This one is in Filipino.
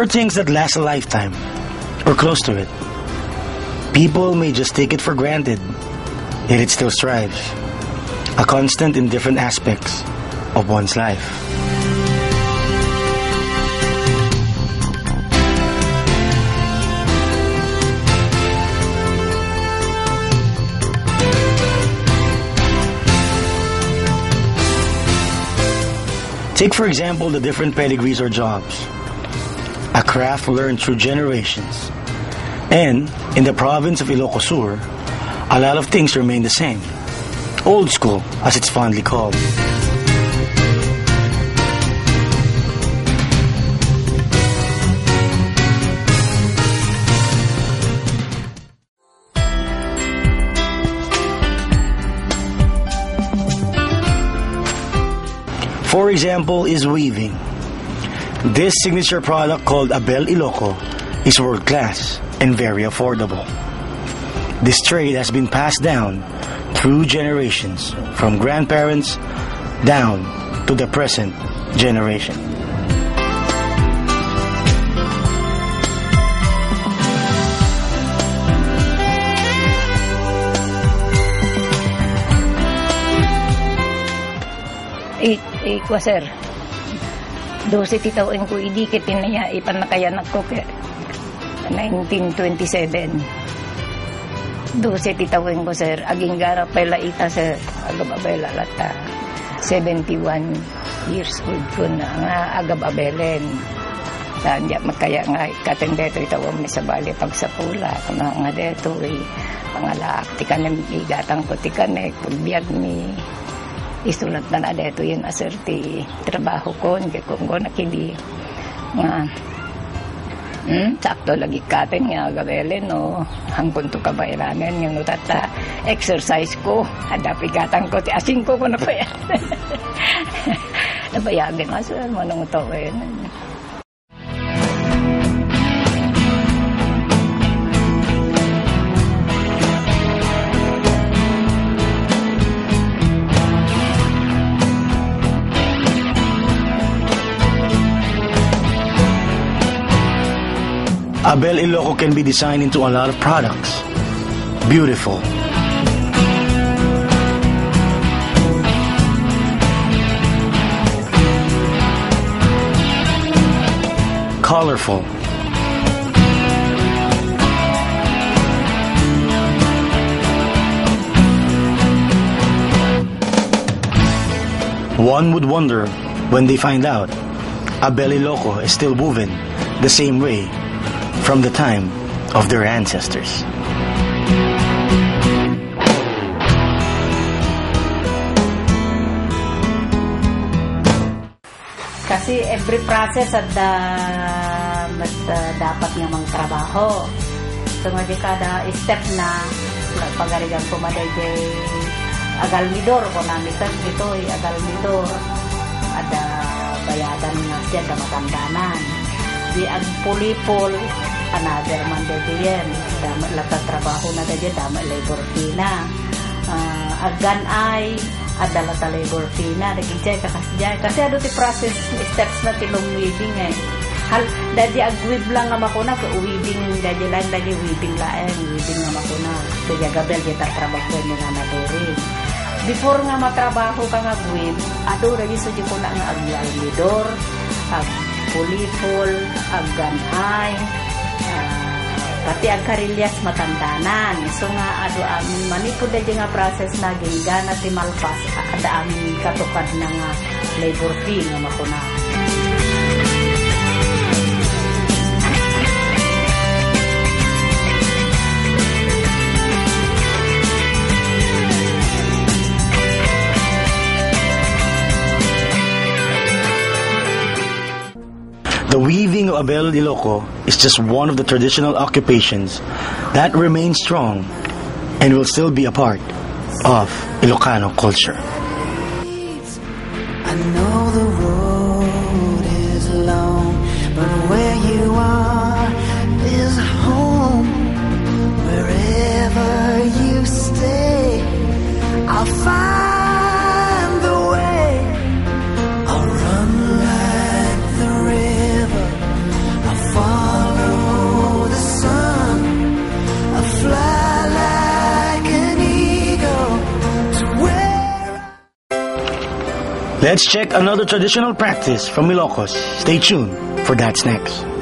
are things that last a lifetime, or close to it. People may just take it for granted, yet it still strives, a constant in different aspects of one's life. Take for example the different pedigrees or jobs, a craft learned through generations. And in the province of Ilocos Sur, a lot of things remain the same, old school as it's fondly called. For example is weaving. This signature product called Abel Iloco is world-class and very affordable. This trade has been passed down through generations, from grandparents down to the present generation. Ko sir, 12 titawin ko idikit niya ipanakayanak ko ke 1927. 12 titawin ko sir, aging garap pala ita sir, agababela lata 71 years old ko na nga agababelen. Saan diya magkaya nga katendeto itawang may sabali pagsapula kuna nga deto pangalaak tikanem igatang ko tikanek pagbiyag ni isulat na deto yun aserti trabaho ko kung ko nakili nga sakto lagi katen nga gabelen no hangkon to kabayranen yung nutata exercise ko adapi gatang ko ti asing ko na pa yan nabayagin nga sir manong to Abel Iloco can be designed into a lot of products. Beautiful. Colorful. One would wonder when they find out Abel Iloco is still moving the same way from the time of their ancestors. Kasi every process at dapat nga mang trabaho. So nga kada step na pagarigan ko maday agalmidor ko namitan ito agalmidor ada bayadan nga siya da matandanan. Di ang pulipol another man diyan dama lata trabaho na diyan dama labor fee na agan ay adala ta labor fee na dagijay kasi ado ti process steps na ti long weaving hal dadi agwib lang nga makuna ko weaving dadi lang dadi weaving laeng weaving nga makuna kaya gabel kita trabaho ni nga nadori before nga matrabaho ka nga weave ado dagi so ko na nga aglalidor pulipol, agganay, pati agkarilyas matandanan. So nga, ado amin manipod na nga process na gingana ti malpas, ada amin katukad na nga labor fee nga makuna. The weaving of Abel Iloco is just one of the traditional occupations that remains strong and will still be a part of Ilocano culture. I know the road is long, but where you are is home. Wherever you stay, I'll find the way. I'll run like the river, I'll Let's check another traditional practice from Ilocos. Stay tuned for That's Next.